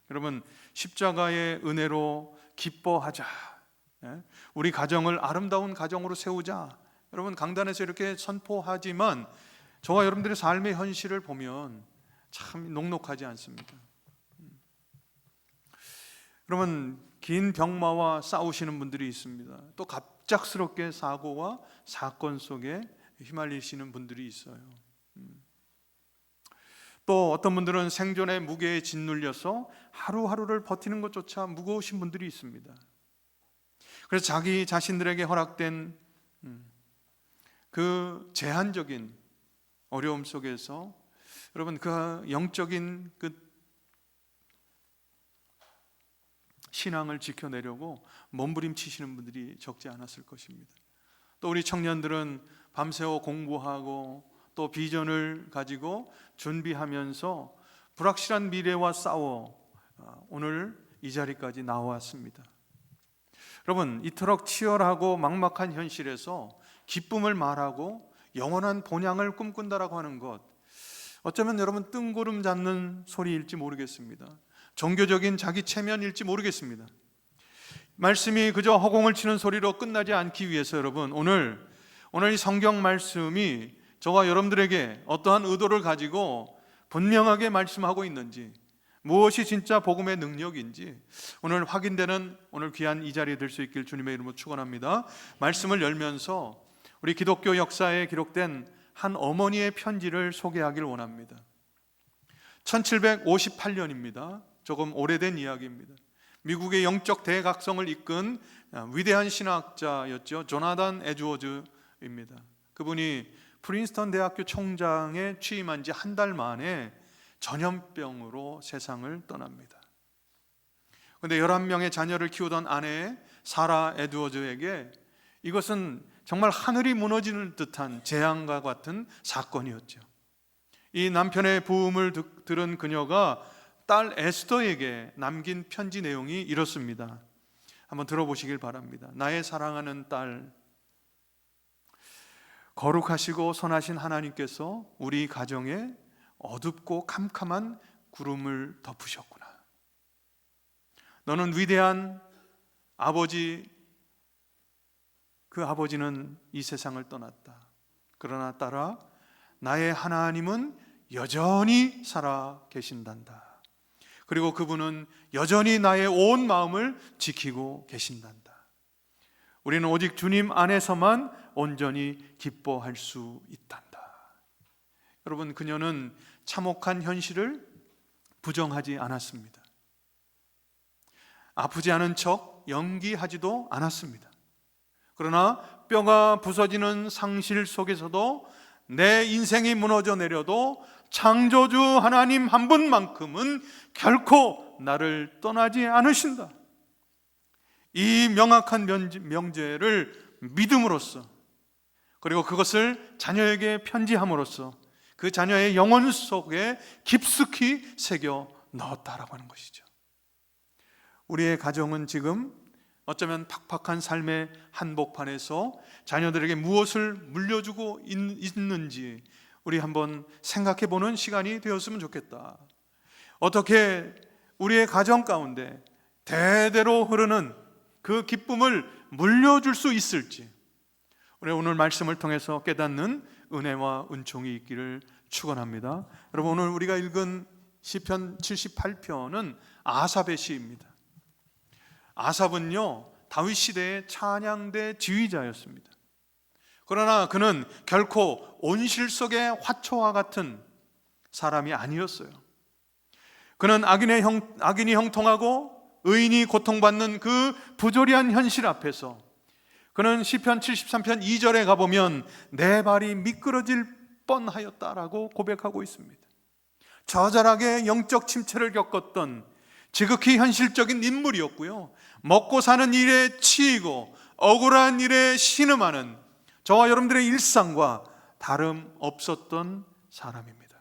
여러분, 십자가의 은혜로 기뻐하자. 우리 가정을 아름다운 가정으로 세우자. 여러분, 강단에서 이렇게 선포하지만 저와 여러분들의 삶의 현실을 보면 참 녹록하지 않습니다. 그러면 긴 병마와 싸우시는 분들이 있습니다. 또 갑작스럽게 사고와 사건 속에 휘말리시는 분들이 있어요. 또 어떤 분들은 생존의 무게에 짓눌려서 하루하루를 버티는 것조차 무거우신 분들이 있습니다. 그래서 자기 자신들에게 허락된 그 제한적인 어려움 속에서 여러분, 그 영적인 그 신앙을 지켜내려고 몸부림치시는 분들이 적지 않았을 것입니다. 또 우리 청년들은 밤새워 공부하고 또 비전을 가지고 준비하면서 불확실한 미래와 싸워 오늘 이 자리까지 나왔습니다. 여러분, 이토록 치열하고 막막한 현실에서 기쁨을 말하고 영원한 본향을 꿈꾼다라고 하는 것, 어쩌면 여러분 뜬구름 잡는 소리일지 모르겠습니다. 종교적인 자기 체면일지 모르겠습니다. 말씀이 그저 허공을 치는 소리로 끝나지 않기 위해서 여러분, 오늘 이 성경 말씀이 저와 여러분들에게 어떠한 의도를 가지고 분명하게 말씀하고 있는지, 무엇이 진짜 복음의 능력인지 오늘 확인되는 오늘 귀한 이 자리에 들 수 있길 주님의 이름으로 축원합니다. 말씀을 열면서 우리 기독교 역사에 기록된 한 어머니의 편지를 소개하길 원합니다. 1758년입니다. 조금 오래된 이야기입니다. 미국의 영적 대각성을 이끈 위대한 신학자였죠. 조나단 에드워즈입니다. 그분이 프린스턴 대학교 총장에 취임한 지 한 달 만에 전염병으로 세상을 떠납니다. 그런데 11명의 자녀를 키우던 아내 사라 에드워즈에게 이것은 정말 하늘이 무너지는 듯한 재앙과 같은 사건이었죠. 이 남편의 부음을 들은 그녀가 딸 에스더에게 남긴 편지 내용이 이렇습니다. 한번 들어보시길 바랍니다. 나의 사랑하는 딸, 거룩하시고 선하신 하나님께서 우리 가정에 어둡고 캄캄한 구름을 덮으셨구나. 너는 위대한 아버지, 그 아버지는 이 세상을 떠났다. 그러나 딸아, 나의 하나님은 여전히 살아 계신단다. 그리고 그분은 여전히 나의 온 마음을 지키고 계신단다. 우리는 오직 주님 안에서만 온전히 기뻐할 수 있단다. 여러분, 그녀는 참혹한 현실을 부정하지 않았습니다. 아프지 않은 척 연기하지도 않았습니다. 그러나 뼈가 부서지는 상실 속에서도 내 인생이 무너져 내려도 창조주 하나님 한 분만큼은 결코 나를 떠나지 않으신다. 이 명확한 명제를 믿음으로써, 그리고 그것을 자녀에게 편지함으로써 그 자녀의 영혼 속에 깊숙이 새겨 넣었다라고 하는 것이죠. 우리의 가정은 지금 어쩌면 팍팍한 삶의 한복판에서 자녀들에게 무엇을 물려주고 있는지 우리 한번 생각해 보는 시간이 되었으면 좋겠다. 어떻게 우리의 가정 가운데 대대로 흐르는 그 기쁨을 물려줄 수 있을지 우리 오늘 말씀을 통해서 깨닫는 은혜와 은총이 있기를 축원합니다. 여러분, 오늘 우리가 읽은 시편 78편은 아삽의 시입니다. 아삽은요, 다윗 시대의 찬양대 지휘자였습니다. 그러나 그는 결코 온실 속의 화초와 같은 사람이 아니었어요. 그는 악인이 형통하고 의인이 고통받는 그 부조리한 현실 앞에서 그는 시편 73편 2절에 가보면 내 발이 미끄러질 뻔하였다라고 고백하고 있습니다. 처절하게 영적 침체를 겪었던 지극히 현실적인 인물이었고요, 먹고 사는 일에 치이고 억울한 일에 신음하는 저와 여러분들의 일상과 다름없었던 사람입니다.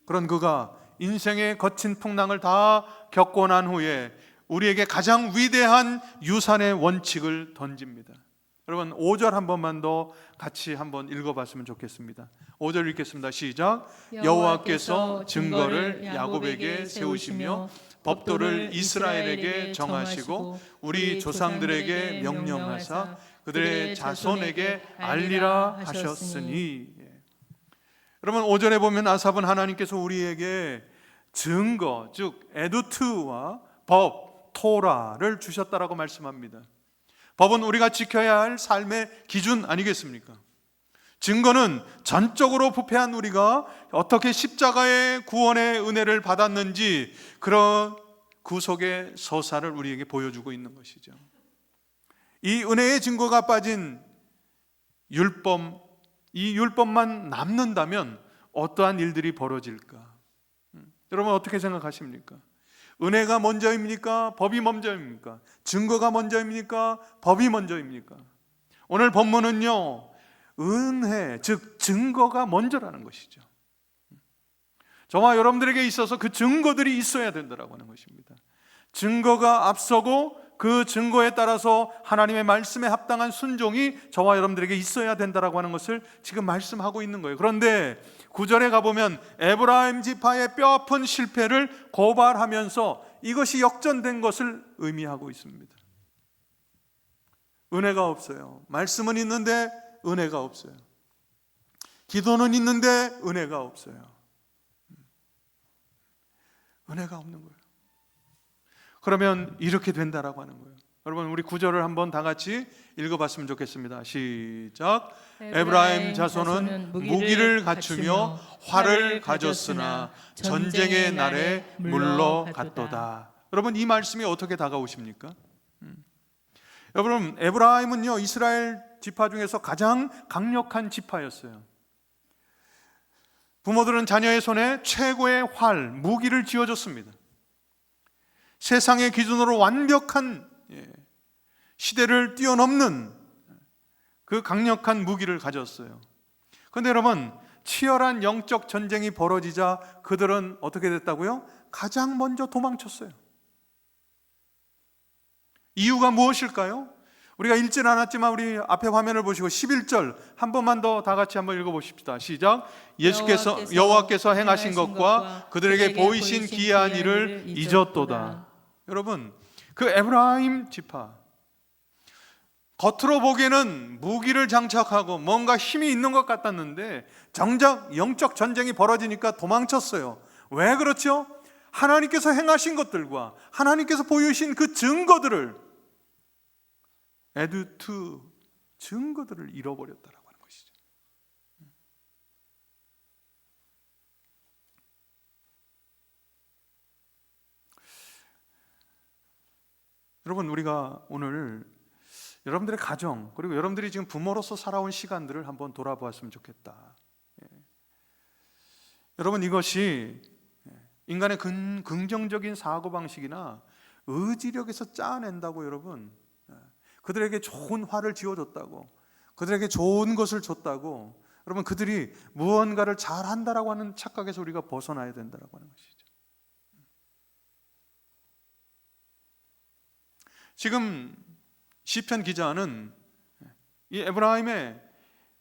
그런 그가 인생의 거친 풍랑을 다 겪고 난 후에 우리에게 가장 위대한 유산의 원칙을 던집니다. 여러분, 5절 한 번만 더 같이 한번 읽어봤으면 좋겠습니다. 5절 읽겠습니다. 시작. 여호와께서 증거를 야곱에게 세우시며 법도를 이스라엘에게 정하시고 우리 조상들에게 명령하사 그들의 자손에게 알리라 하셨으니. 여러분 5절에 보면 아삽은 하나님께서 우리에게 증거, 즉 에두트와 법, 토라를 주셨다라고 말씀합니다. 법은 우리가 지켜야 할 삶의 기준 아니겠습니까? 증거는 전적으로 부패한 우리가 어떻게 십자가의 구원의 은혜를 받았는지 그런 구속의 서사를 우리에게 보여주고 있는 것이죠. 이 은혜의 증거가 빠진 율법, 이 율법만 남는다면 어떠한 일들이 벌어질까? 여러분 어떻게 생각하십니까? 은혜가 먼저입니까? 법이 먼저입니까? 증거가 먼저입니까? 법이 먼저입니까? 오늘 본문은요, 은혜, 즉 증거가 먼저라는 것이죠. 저와 여러분들에게 있어서 그 증거들이 있어야 된다고 하는 것입니다. 증거가 앞서고 그 증거에 따라서 하나님의 말씀에 합당한 순종이 저와 여러분들에게 있어야 된다고 하는 것을 지금 말씀하고 있는 거예요. 그런데 9절에 가보면 에브라임 지파의 뼈아픈 실패를 고발하면서 이것이 역전된 것을 의미하고 있습니다. 은혜가 없어요. 말씀은 있는데 은혜가 없어요. 기도는 있는데 은혜가 없어요. 은혜가 없는 거예요. 그러면 이렇게 된다라고 하는 거예요. 여러분 우리 9절을 한번 다 같이 읽어봤으면 좋겠습니다. 시작. 에브라임 자손은 무기를 갖추며 활을 가졌으나 전쟁의 날에 물러갔도다. 여러분 이 말씀이 어떻게 다가오십니까? 여러분 에브라임은요 이스라엘 지파 중에서 가장 강력한 지파였어요. 부모들은 자녀의 손에 최고의 활, 무기를 쥐어줬습니다. 세상의 기준으로 완벽한 시대를 뛰어넘는 그 강력한 무기를 가졌어요. 그런데 여러분 치열한 영적 전쟁이 벌어지자 그들은 어떻게 됐다고요? 가장 먼저 도망쳤어요. 이유가 무엇일까요? 우리가 읽진 않았지만 우리 앞에 화면을 보시고 11절 한 번만 더 다 같이 한번 읽어보십시다. 시작. 여호와께서 행하신 것과 그들에게 보이신 기이한 일을 잊었도다. 여러분 그 에브라임 지파 겉으로 보기에는 무기를 장착하고 뭔가 힘이 있는 것 같았는데 정작 영적 전쟁이 벌어지니까 도망쳤어요. 왜 그렇죠? 하나님께서 행하신 것들과 하나님께서 보여주신 그 증거들을 에두트 증거들을 잃어버렸다라고 하는 것이죠. 여러분 우리가 오늘 여러분들의 가정 그리고 여러분들이 지금 부모로서 살아온 시간들을 한번 돌아보았으면 좋겠다. 여러분 이것이 인간의 긍정적인 사고방식이나 의지력에서 짜낸다고 여러분 그들에게 좋은 화를 지어줬다고 그들에게 좋은 것을 줬다고 여러분 그들이 무언가를 잘한다라고 하는 착각에서 우리가 벗어나야 된다라고 하는 것이죠. 지금 시편 기자는 이 에브라임의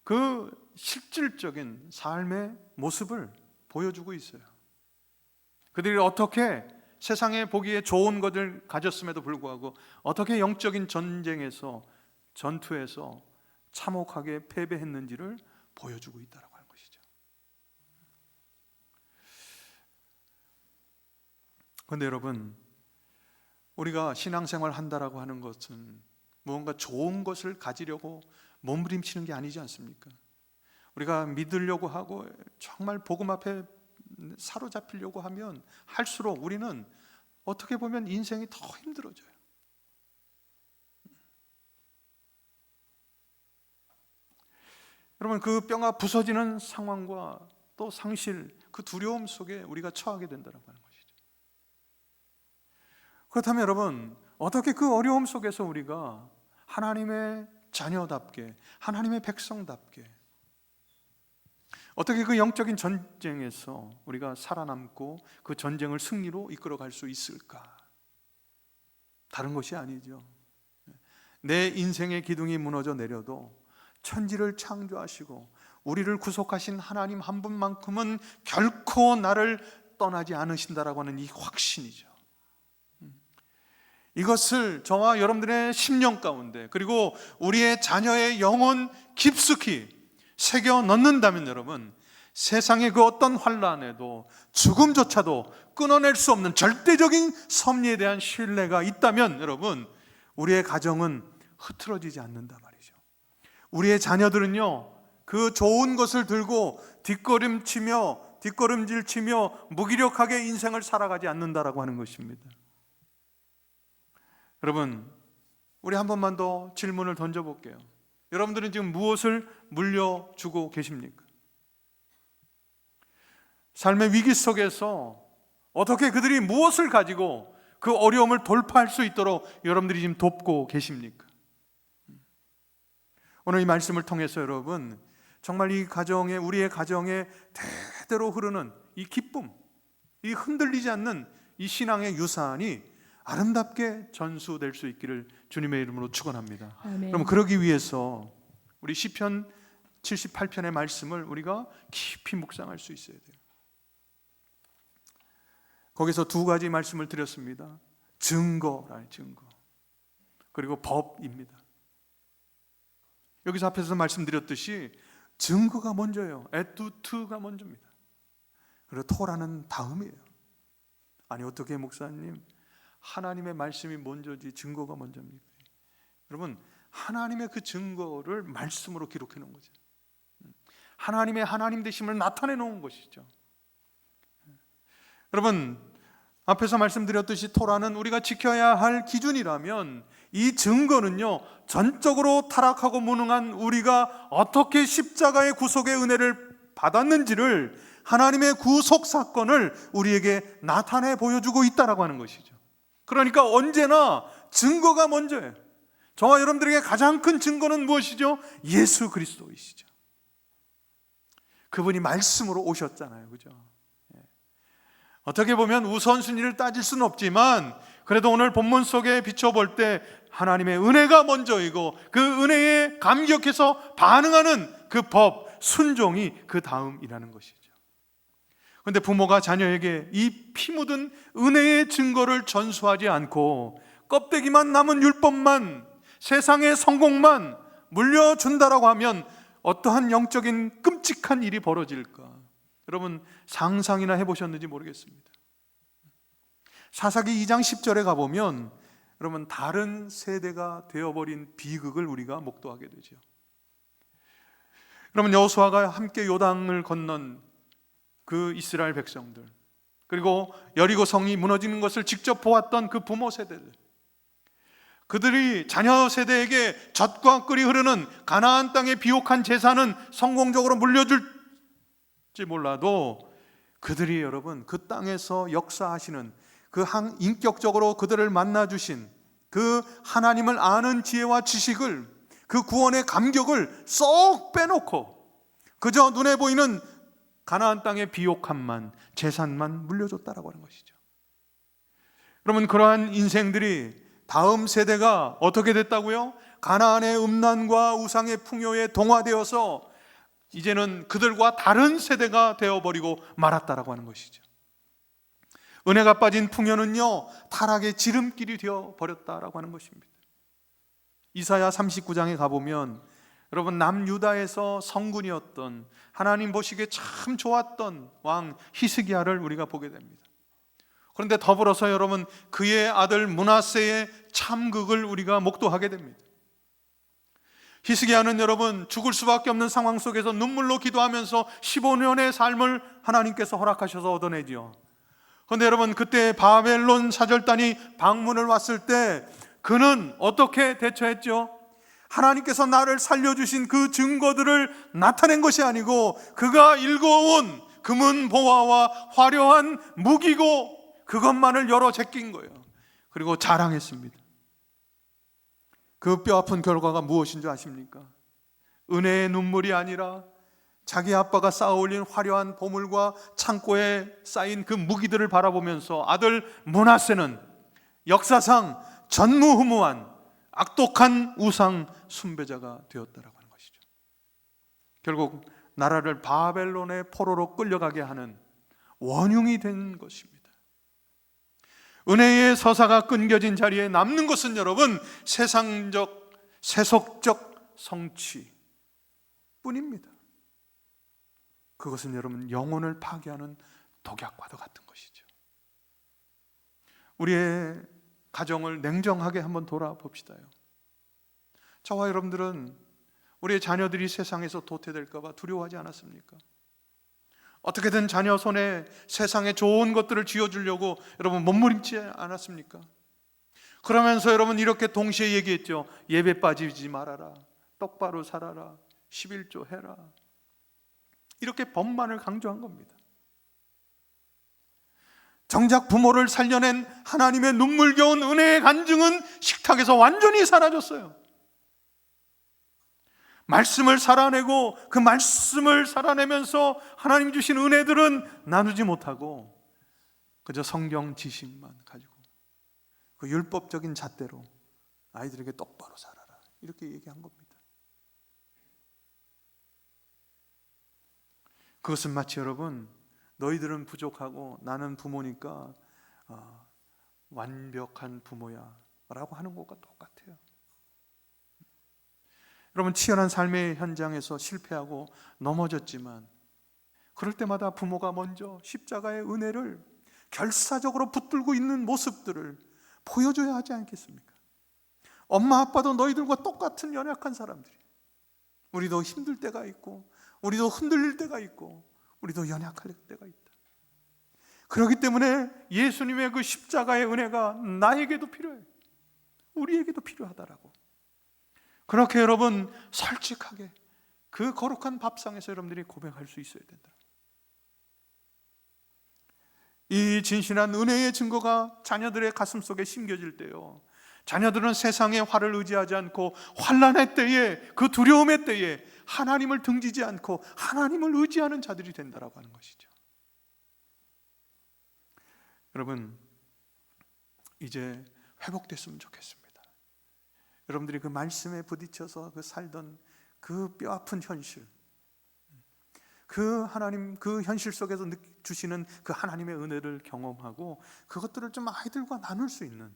그 실질적인 삶의 모습을 보여주고 있어요. 그들이 어떻게 세상에 보기에 좋은 것을 가졌음에도 불구하고 어떻게 영적인 전쟁에서 전투에서 참혹하게 패배했는지를 보여주고 있다고 하는 것이죠. 그런데 여러분 우리가 신앙생활 한다라고 하는 것은 무언가 좋은 것을 가지려고 몸부림치는 게 아니지 않습니까? 우리가 믿으려고 하고 정말 복음 앞에 사로잡히려고 하면 할수록 우리는 어떻게 보면 인생이 더 힘들어져요. 여러분 그 뼈가 부서지는 상황과 또 상실, 그 두려움 속에 우리가 처하게 된다고 하는 것이죠. 그렇다면 여러분 어떻게 그 어려움 속에서 우리가 하나님의 자녀답게 하나님의 백성답게 어떻게 그 영적인 전쟁에서 우리가 살아남고 그 전쟁을 승리로 이끌어갈 수 있을까? 다른 것이 아니죠. 내 인생의 기둥이 무너져 내려도 천지를 창조하시고 우리를 구속하신 하나님 한 분만큼은 결코 나를 떠나지 않으신다라고 하는 이 확신이죠. 이것을 저와 여러분들의 심령 가운데, 그리고 우리의 자녀의 영혼 깊숙이 새겨 넣는다면 여러분, 세상의 그 어떤 환난에도 죽음조차도 끊어낼 수 없는 절대적인 섭리에 대한 신뢰가 있다면 여러분, 우리의 가정은 흐트러지지 않는다 말이죠. 우리의 자녀들은요, 그 좋은 것을 들고 뒷걸음질치며 무기력하게 인생을 살아가지 않는다라고 하는 것입니다. 여러분, 우리 한 번만 더 질문을 던져볼게요. 여러분들은 지금 무엇을 물려주고 계십니까? 삶의 위기 속에서 어떻게 그들이 무엇을 가지고 그 어려움을 돌파할 수 있도록 여러분들이 지금 돕고 계십니까? 오늘 이 말씀을 통해서 여러분, 정말 우리의 가정에 대대로 흐르는 이 기쁨, 이 흔들리지 않는 이 신앙의 유산이 아름답게 전수될 수 있기를 주님의 이름으로 축원합니다. 그럼 그러기 위해서 우리 시편 78편의 말씀을 우리가 깊이 묵상할 수 있어야 돼요. 거기서 두 가지 말씀을 드렸습니다. 증거라는 증거, 그리고 법입니다. 여기서 앞에서 말씀드렸듯이 증거가 먼저예요. 에투트가 먼저입니다. 그리고 토라는 다음이에요. 아니, 어떻게 목사님, 하나님의 말씀이 먼저지 증거가 먼저입니까? 여러분, 하나님의 그 증거를 말씀으로 기록해 놓은 거죠. 하나님의 하나님 되심을 나타내 놓은 것이죠. 여러분, 앞에서 말씀드렸듯이 토라는 우리가 지켜야 할 기준이라면, 이 증거는요, 전적으로 타락하고 무능한 우리가 어떻게 십자가의 구속의 은혜를 받았는지를, 하나님의 구속 사건을 우리에게 나타내 보여주고 있다라고 하는 것이죠. 그러니까 언제나 증거가 먼저예요. 저와 여러분들에게 가장 큰 증거는 무엇이죠? 예수 그리스도이시죠. 그분이 말씀으로 오셨잖아요, 그죠? 어떻게 보면 우선순위를 따질 수는 없지만, 그래도 오늘 본문 속에 비춰볼 때 하나님의 은혜가 먼저이고, 그 은혜에 감격해서 반응하는 그 법, 순종이 그 다음이라는 것이죠. 그런데 부모가 자녀에게 이 피 묻은 은혜의 증거를 전수하지 않고 껍데기만 남은 율법만, 세상의 성공만 물려준다라고 하면 어떠한 영적인 끔찍한 일이 벌어질까? 여러분, 상상이나 해보셨는지 모르겠습니다. 사사기 2장 10절에 가보면 여러분, 다른 세대가 되어버린 비극을 우리가 목도하게 되죠. 여러분, 여호수아가 함께 요단을 건넌 그 이스라엘 백성들, 그리고 여리고 성이 무너지는 것을 직접 보았던 그 부모 세대들, 그들이 자녀 세대에게 젖과 꿀이 흐르는 가나안 땅의 비옥한 재산은 성공적으로 물려줄지 몰라도, 그들이 여러분 그 땅에서 역사하시는 그 인격적으로 그들을 만나주신 그 하나님을 아는 지혜와 지식을, 그 구원의 감격을 쏙 빼놓고 그저 눈에 보이는 가나안 땅의 비옥함만, 재산만 물려줬다라고 하는 것이죠. 그러면 그러한 인생들이 다음 세대가 어떻게 됐다고요? 가나안의 음란과 우상의 풍요에 동화되어서 이제는 그들과 다른 세대가 되어버리고 말았다라고 하는 것이죠. 은혜가 빠진 풍요는요, 타락의 지름길이 되어버렸다라고 하는 것입니다. 이사야 39장에 가보면 여러분, 남유다에서 성군이었던, 하나님 보시기에 참 좋았던 왕 히스기야를 우리가 보게 됩니다. 그런데 더불어서 여러분, 그의 아들 므낫세의 참극을 우리가 목도하게 됩니다. 히스기야는 여러분, 죽을 수밖에 없는 상황 속에서 눈물로 기도하면서 15년의 삶을 하나님께서 허락하셔서 얻어내지요. 그런데 여러분, 그때 바벨론 사절단이 방문을 왔을 때 그는 어떻게 대처했죠? 하나님께서 나를 살려주신 그 증거들을 나타낸 것이 아니고, 그가 일궈온 금은 보화와 화려한 무기고 그것만을 열어 제낀 거예요. 그리고 자랑했습니다. 그 뼈아픈 결과가 무엇인 줄 아십니까? 은혜의 눈물이 아니라 자기 아빠가 쌓아올린 화려한 보물과 창고에 쌓인 그 무기들을 바라보면서 아들 므낫세는 역사상 전무후무한 악독한 우상 숭배자가 되었다라고 하는 것이죠. 결국 나라를 바벨론의 포로로 끌려가게 하는 원흉이 된 것입니다. 은혜의 서사가 끊겨진 자리에 남는 것은 여러분 세상적, 세속적 성취 뿐입니다. 그것은 여러분 영혼을 파괴하는 독약과도 같은 것이죠. 우리의 가정을 냉정하게 한번 돌아봅시다요. 저와 여러분들은 우리의 자녀들이 세상에서 도태될까 봐 두려워하지 않았습니까? 어떻게든 자녀 손에 세상의 좋은 것들을 쥐어주려고 여러분 몸부림치지 않았습니까? 그러면서 여러분 이렇게 동시에 얘기했죠. 예배 빠지지 말아라, 똑바로 살아라, 11조 해라. 이렇게 법만을 강조한 겁니다. 정작 부모를 살려낸 하나님의 눈물겨운 은혜의 간증은 식탁에서 완전히 사라졌어요. 말씀을 살아내고 그 말씀을 살아내면서 하나님 주신 은혜들은 나누지 못하고 그저 성경 지식만 가지고 그 율법적인 잣대로 아이들에게 똑바로 살아라 이렇게 얘기한 겁니다. 그것은 마치 여러분 너희들은 부족하고 나는 부모니까 완벽한 부모야 라고 하는 것과 똑같아요. 여러분 치열한 삶의 현장에서 실패하고 넘어졌지만 그럴 때마다 부모가 먼저 십자가의 은혜를 결사적으로 붙들고 있는 모습들을 보여줘야 하지 않겠습니까? 엄마 아빠도 너희들과 똑같은 연약한 사람들이, 우리도 힘들 때가 있고 우리도 흔들릴 때가 있고 우리도 연약할 때가 있다. 그렇기 때문에 예수님의 그 십자가의 은혜가 나에게도 필요해요. 우리에게도 필요하다라고. 그렇게 여러분 솔직하게 그 거룩한 밥상에서 여러분들이 고백할 수 있어야 된다. 이 진실한 은혜의 증거가 자녀들의 가슴 속에 심겨질 때요, 자녀들은 세상의 화를 의지하지 않고 환난의 때에, 그 두려움의 때에 하나님을 등지지 않고 하나님을 의지하는 자들이 된다라고 하는 것이죠. 여러분 이제 회복됐으면 좋겠습니다. 여러분들이 그 말씀에 부딪혀서 그 살던 그 뼈아픈 현실, 그 하나님 그 현실 속에서 주시는 그 하나님의 은혜를 경험하고 그것들을 좀 아이들과 나눌 수 있는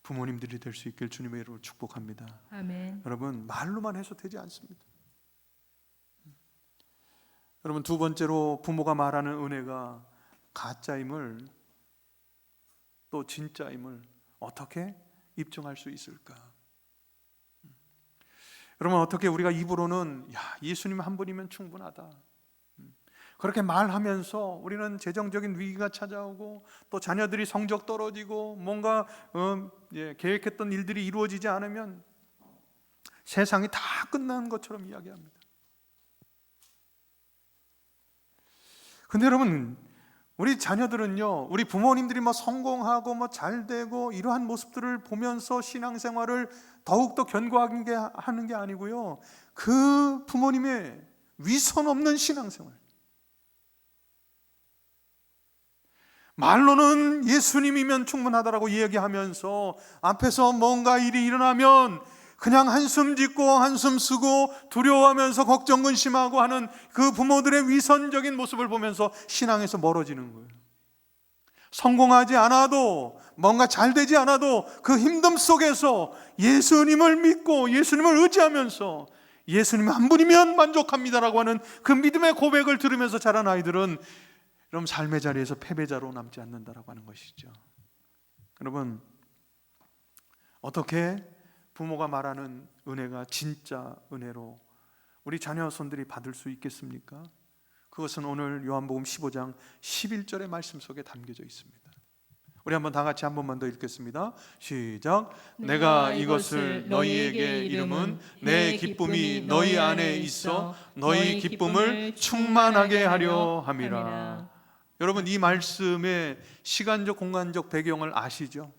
부모님들이 될 수 있길 주님의 이름으로 축복합니다. 아멘. 여러분 말로만 해서 되지 않습니다. 여러분 두 번째로 부모가 말하는 은혜가 가짜임을 또 진짜임을 어떻게 입증할 수 있을까? 여러분 어떻게 우리가 입으로는 예수님 한 분이면 충분하다 그렇게 말하면서 우리는 재정적인 위기가 찾아오고 또 자녀들이 성적 떨어지고 뭔가 계획했던 일들이 이루어지지 않으면 세상이 다 끝난 것처럼 이야기합니다. 근데 여러분 우리 자녀들은요, 우리 부모님들이 성공하고 잘되고 이러한 모습들을 보면서 신앙생활을 더욱더 견고하게 하는 게 아니고요, 그 부모님의 위선 없는 신앙생활, 말로는 예수님이면 충분하다라고 이야기하면서 앞에서 뭔가 일이 일어나면 그냥 한숨 짓고 한숨 쓰고 두려워하면서 걱정 근심하고 하는 그 부모들의 위선적인 모습을 보면서 신앙에서 멀어지는 거예요. 성공하지 않아도 뭔가 잘 되지 않아도 그 힘듦 속에서 예수님을 믿고 예수님을 의지하면서 예수님 한 분이면 만족합니다라고 하는 그 믿음의 고백을 들으면서 자란 아이들은 여러분 삶의 자리에서 패배자로 남지 않는다라고 하는 것이죠. 여러분 어떻게 부모가 말하는 은혜가 진짜 은혜로 우리 자녀 손들이 받을 수 있겠습니까? 그것은 오늘 요한복음 15장 11절의 말씀 속에 담겨져 있습니다. 우리 한번 다 같이 한 번만 더 읽겠습니다. 시작. 내가 이것을 너희에게 이름은 내 기쁨이 너희 안에 있어 너희 기쁨을 충만하게 하려 함이라. 여러분 이 말씀의 시간적 공간적 배경을 아시죠?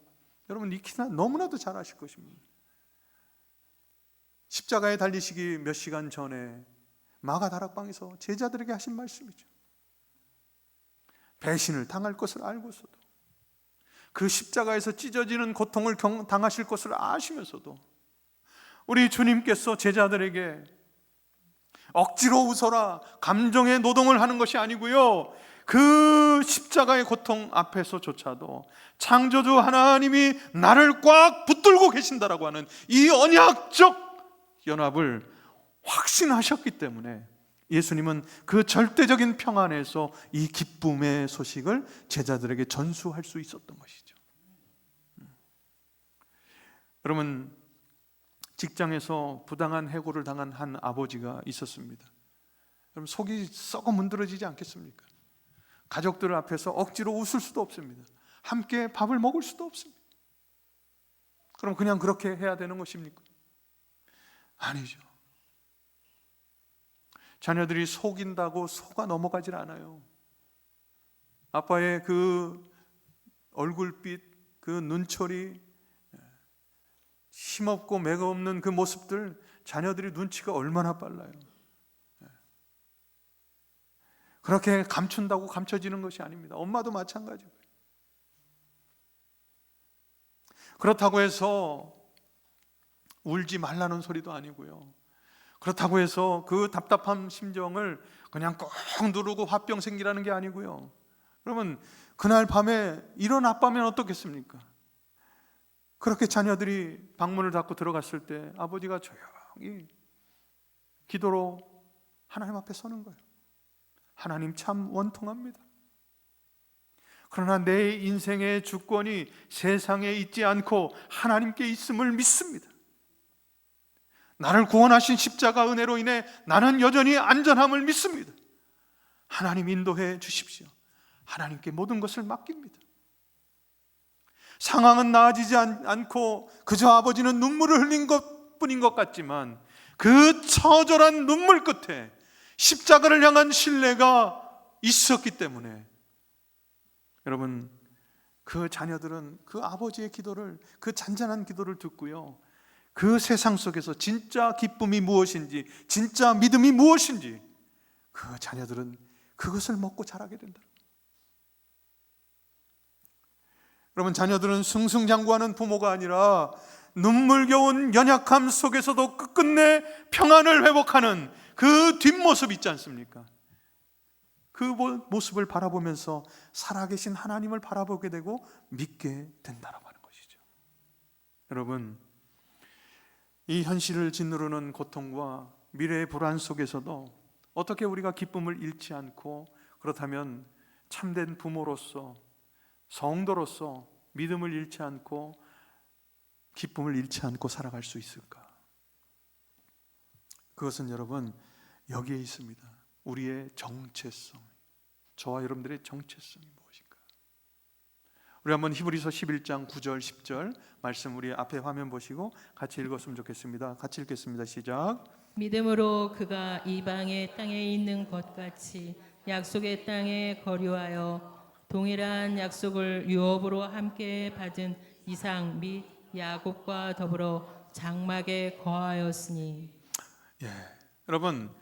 여러분 익히나 너무나도 잘 아실 것입니다. 십자가에 달리시기 몇 시간 전에 마가다락방에서 제자들에게 하신 말씀이죠. 배신을 당할 것을 알고서도 그 십자가에서 찢어지는 고통을 당하실 것을 아시면서도 우리 주님께서 제자들에게 억지로 웃어라 감정의 노동을 하는 것이 아니고요, 그 십자가의 고통 앞에서조차도 창조주 하나님이 나를 꽉 붙들고 계신다라고 하는 이 언약적 연합을 확신하셨기 때문에 예수님은 그 절대적인 평안에서 이 기쁨의 소식을 제자들에게 전수할 수 있었던 것이죠. 여러분, 직장에서 부당한 해고를 당한 한 아버지가 있었습니다. 여러분, 속이 썩어 문드러지지 않겠습니까? 가족들 앞에서 억지로 웃을 수도 없습니다. 함께 밥을 먹을 수도 없습니다. 그럼 그냥 그렇게 해야 되는 것입니까? 아니죠. 자녀들이 속인다고 속아 넘어가질 않아요. 아빠의 그 얼굴빛, 그 눈초리, 힘없고 매가 없는 그 모습들, 자녀들이 눈치가 얼마나 빨라요. 그렇게 감춘다고 감춰지는 것이 아닙니다. 엄마도 마찬가지고요. 그렇다고 해서 울지 말라는 소리도 아니고요. 그렇다고 해서 그 답답한 심정을 그냥 꼭 누르고 화병 생기라는 게 아니고요. 그러면 그날 밤에 이런 아빠면 어떻겠습니까? 그렇게 자녀들이 방문을 닫고 들어갔을 때 아버지가 조용히 기도로 하나님 앞에 서는 거예요. 하나님 참 원통합니다. 그러나 내 인생의 주권이 세상에 있지 않고 하나님께 있음을 믿습니다. 나를 구원하신 십자가 은혜로 인해 나는 여전히 안전함을 믿습니다. 하나님 인도해 주십시오. 하나님께 모든 것을 맡깁니다. 상황은 나아지지 않고 그저 아버지는 눈물을 흘린 것뿐인 것 같지만 그 처절한 눈물 끝에 십자가를 향한 신뢰가 있었기 때문에 여러분, 그 자녀들은 그 아버지의 기도를, 그 잔잔한 기도를 듣고요, 그 세상 속에서 진짜 기쁨이 무엇인지, 진짜 믿음이 무엇인지 그 자녀들은 그것을 먹고 자라게 된다. 여러분, 자녀들은 승승장구하는 부모가 아니라 눈물겨운 연약함 속에서도 끝끝내 평안을 회복하는 그 뒷모습 있지 않습니까? 그 모습을 바라보면서 살아계신 하나님을 바라보게 되고 믿게 된다라고 하는 것이죠. 여러분, 이 현실을 짓누르는 고통과 미래의 불안 속에서도 어떻게 우리가 기쁨을 잃지 않고, 그렇다면 참된 부모로서, 성도로서 믿음을 잃지 않고 기쁨을 잃지 않고 살아갈 수 있을까? 그것은 여러분, 여기에 있습니다. 우리의 정체성, 저와 여러분들의 정체성이 무엇인가? 우리 한번 히브리서 11장 9절 10절 말씀 우리 앞에 화면 보시고 같이 읽었으면 좋겠습니다. 같이 읽겠습니다. 시작. 믿음으로 그가 이방의 땅에 있는 것 같이 약속의 땅에 거류하여 동일한 약속을 유업으로 함께 받은 이삭 및 야곱과 더불어 장막에 거하였으니. 여러분,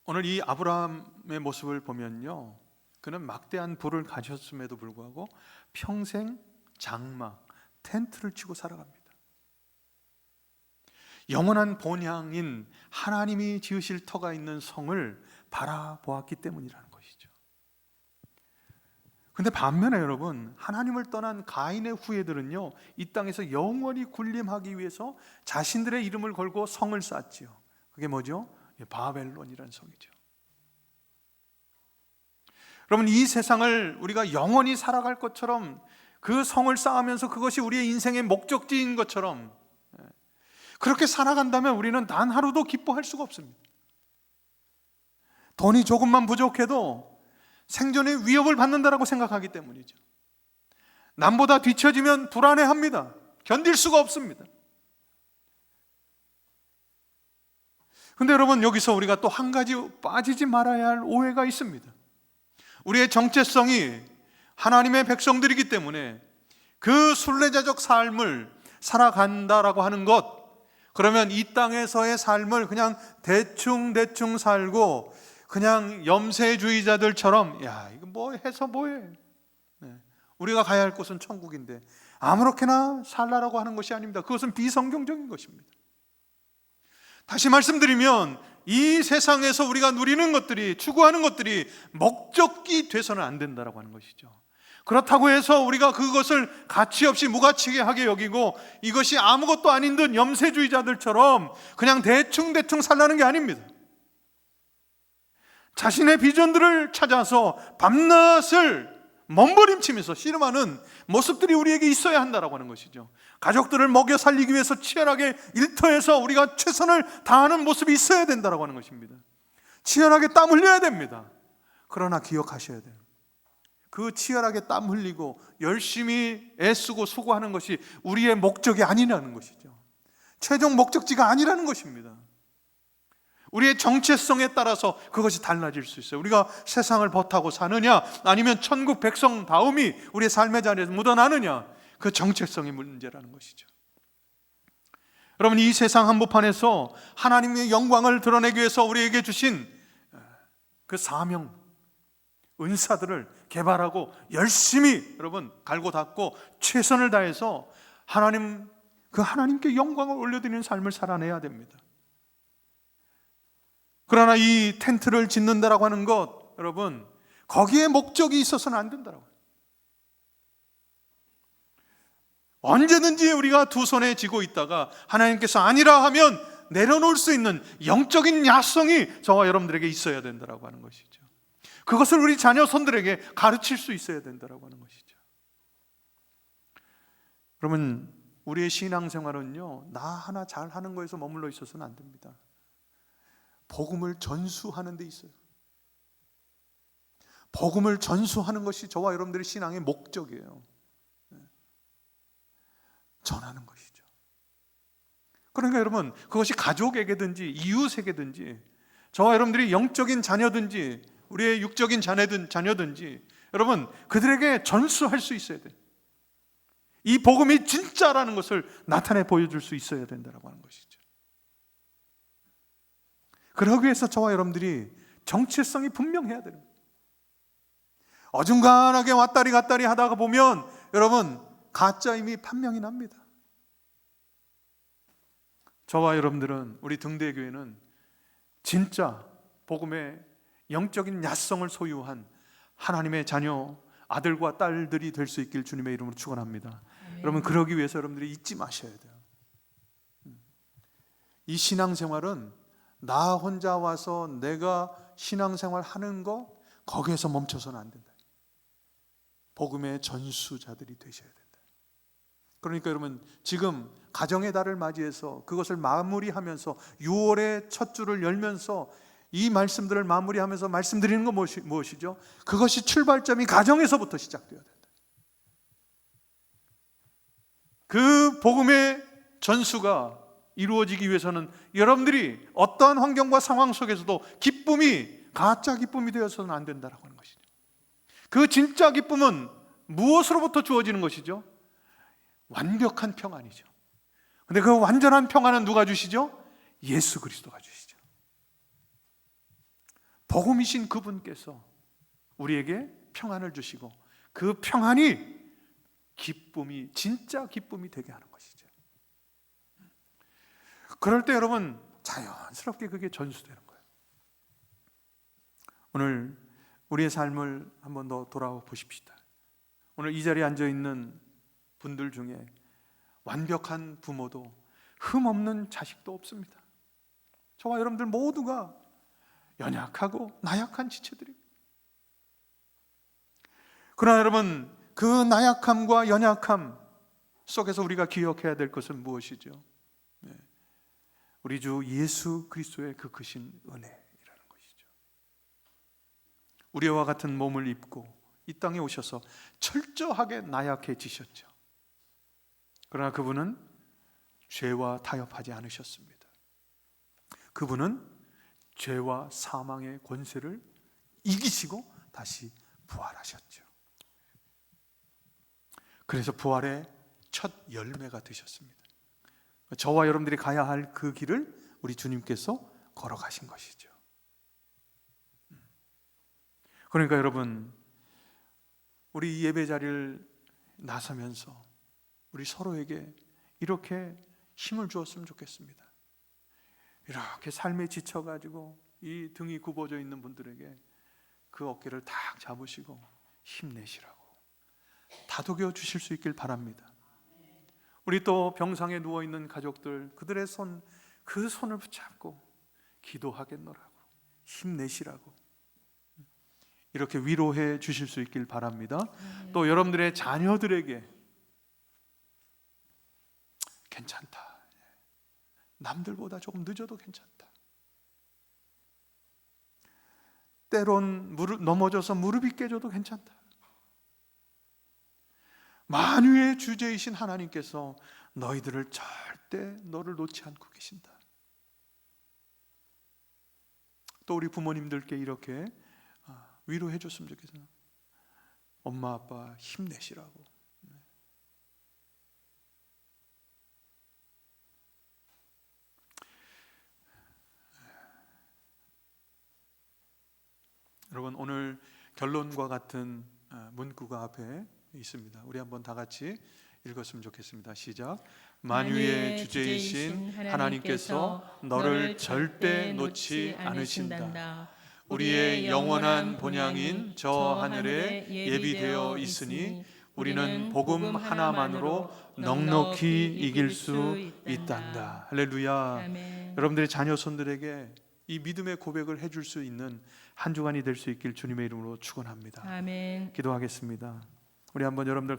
오늘 이 아브라함의 모습을 보면요, 그는 막대한 부를 가졌음에도 불구하고 평생 장막, 텐트를 치고 살아갑니다. 영원한 본향인 하나님이 지으실 터가 있는 성을 바라보았기 때문이라는 것이죠. 근데 반면에 여러분, 하나님을 떠난 가인의 후예들은요, 이 땅에서 영원히 군림하기 위해서 자신들의 이름을 걸고 성을 쌓지요. 그게 뭐죠? 바벨론이라는 성이죠. 여러분, 이 세상을 우리가 영원히 살아갈 것처럼 그 성을 쌓으면서 그것이 우리의 인생의 목적지인 것처럼 그렇게 살아간다면 우리는 단 하루도 기뻐할 수가 없습니다. 돈이 조금만 부족해도 생존의 위협을 받는다라고 생각하기 때문이죠. 남보다 뒤처지면 불안해합니다. 견딜 수가 없습니다. 근데 여러분, 여기서 우리가 또 한 가지 빠지지 말아야 할 오해가 있습니다. 우리의 정체성이 하나님의 백성들이기 때문에 그 순례자적 삶을 살아간다라고 하는 것, 그러면 이 땅에서의 삶을 그냥 대충 살고 그냥 염세주의자들처럼 이거 뭐 해서 뭐해, 우리가 가야 할 곳은 천국인데 아무렇게나 살라라고 하는 것이 아닙니다. 그것은 비성경적인 것입니다. 다시 말씀드리면 이 세상에서 우리가 누리는 것들이, 추구하는 것들이 목적이 돼서는 안 된다라고 하는 것이죠. 그렇다고 해서 우리가 그것을 가치 없이 무가치하게 여기고 이것이 아무것도 아닌 듯 염세주의자들처럼 그냥 대충 살라는 게 아닙니다. 자신의 비전들을 찾아서 밤낮을 몸부림치면서 씨름하는 모습들이 우리에게 있어야 한다라고 하는 것이죠. 가족들을 먹여 살리기 위해서 치열하게 일터에서 우리가 최선을 다하는 모습이 있어야 된다라고 하는 것입니다. 치열하게 땀 흘려야 됩니다. 그러나 기억하셔야 돼요. 그 치열하게 땀 흘리고 열심히 애쓰고 수고하는 것이 우리의 목적이 아니라는 것이죠. 최종 목적지가 아니라는 것입니다. 우리의 정체성에 따라서 그것이 달라질 수 있어요. 우리가 세상을 벗하고 사느냐, 아니면 천국 백성다움이 우리의 삶의 자리에서 묻어나느냐, 그 정체성이 문제라는 것이죠. 여러분, 이 세상 한복판에서 하나님의 영광을 드러내기 위해서 우리에게 주신 그 사명, 은사들을 개발하고 열심히 여러분 갈고 닦고 최선을 다해서 하나님께 영광을 올려드리는 삶을 살아내야 됩니다. 그러나 이 텐트를 짓는다라고 하는 것, 여러분, 거기에 목적이 있어서는 안 된다라고. 언제든지 우리가 두 손에 쥐고 있다가 하나님께서 아니라 하면 내려놓을 수 있는 영적인 야성이 저와 여러분들에게 있어야 된다라고 하는 것이죠. 그것을 우리 자녀손들에게 가르칠 수 있어야 된다라고 하는 것이죠. 여러분, 우리의 신앙생활은요, 나 하나 잘하는 거에서 머물러 있어서는 안 됩니다. 복음을 전수하는 데 있어요. 복음을 전수하는 것이 저와 여러분들의 신앙의 목적이에요. 전하는 것이죠. 그러니까 여러분, 그것이 가족에게든지 이웃에게든지 저와 여러분들이 영적인 자녀든지 우리의 육적인 자녀든지 여러분, 그들에게 전수할 수 있어야 돼요. 이 복음이 진짜라는 것을 나타내 보여줄 수 있어야 된다고 하는 것이죠. 그러기 위해서 저와 여러분들이 정체성이 분명해야 되는 거예요. 어중간하게 왔다리 갔다리 하다가 보면 여러분, 가짜임이 판명이 납니다. 저와 여러분들은, 우리 등대교회는 진짜 복음의 영적인 야성을 소유한 하나님의 자녀, 아들과 딸들이 될 수 있길 주님의 이름으로 축원합니다. 여러분, 그러기 위해서 여러분들이 잊지 마셔야 돼요. 이 신앙생활은 나 혼자 와서 내가 신앙생활 하는 거, 거기에서 멈춰서는 안 된다. 복음의 전수자들이 되셔야 된다. 그러니까 여러분, 지금 가정의 달을 맞이해서 그것을 마무리하면서 6월의 첫 주를 열면서 이 말씀들을 마무리하면서 말씀드리는 건 무엇이죠? 그것이 출발점이 가정에서부터 시작되어야 된다. 그 복음의 전수가 이루어지기 위해서는 여러분들이 어떠한 환경과 상황 속에서도 기쁨이 가짜 기쁨이 되어서는 안 된다라고 하는 것이죠. 그 진짜 기쁨은 무엇으로부터 주어지는 것이죠? 완벽한 평안이죠. 근데 그 완전한 평안은 누가 주시죠? 예수 그리스도가 주시죠. 복음이신 그분께서 우리에게 평안을 주시고 그 평안이 기쁨이, 진짜 기쁨이 되게 하는 것이죠. 그럴 때 여러분, 자연스럽게 그게 전수되는 거예요. 오늘 우리의 삶을 한번 더 돌아보십시다. 오늘 이 자리에 앉아있는 분들 중에 완벽한 부모도 흠없는 자식도 없습니다. 저와 여러분들 모두가 연약하고 나약한 지체들입니다. 그러나 여러분, 그 나약함과 연약함 속에서 우리가 기억해야 될 것은 무엇이죠? 우리 주 예수 그리스도의 그 크신 은혜라는 것이죠. 우리와 같은 몸을 입고 이 땅에 오셔서 철저하게 나약해지셨죠. 그러나 그분은 죄와 타협하지 않으셨습니다. 그분은 죄와 사망의 권세를 이기시고 다시 부활하셨죠. 그래서 부활의 첫 열매가 되셨습니다. 저와 여러분들이 가야 할 그 길을 우리 주님께서 걸어가신 것이죠. 그러니까 여러분, 우리 예배 자리를 나서면서 우리 서로에게 이렇게 힘을 주었으면 좋겠습니다. 이렇게 삶에 지쳐가지고 이 등이 굽어져 있는 분들에게 그 어깨를 탁 잡으시고 힘내시라고 다독여 주실 수 있길 바랍니다. 우리 또 병상에 누워있는 가족들, 그들의 그 손을 붙잡고 기도하겠노라고, 힘내시라고 이렇게 위로해 주실 수 있길 바랍니다. 또 여러분들의 자녀들에게 괜찮다, 남들보다 조금 늦어도 괜찮다, 때론 넘어져서 무릎이 깨져도 괜찮다, 만유의 주제이신 하나님께서 너희들을 절대 너를 놓지 않고 계신다. 또 우리 부모님들께 이렇게 위로해 줬으면 좋겠어요. 엄마 아빠 힘내시라고. 여러분, 오늘 결론과 같은 문구가 앞에 있습니다. 우리 한번 다 같이 읽었으면 좋겠습니다. 시작. 만유의 주제이신 하나님께서 너를 절대 놓지 않으신다. 우리의 영원한 본향인 저 하늘에 예비되어 있으니 우리는 복음 하나만으로 넉넉히 이길 수 있단다. 할렐루야. 아멘. 여러분들의 자녀손들에게 이 믿음의 고백을 해줄 수 있는 한 주간이 될 수 있길 주님의 이름으로 축원합니다. 아멘. 기도하겠습니다. 우리 한번 여러분들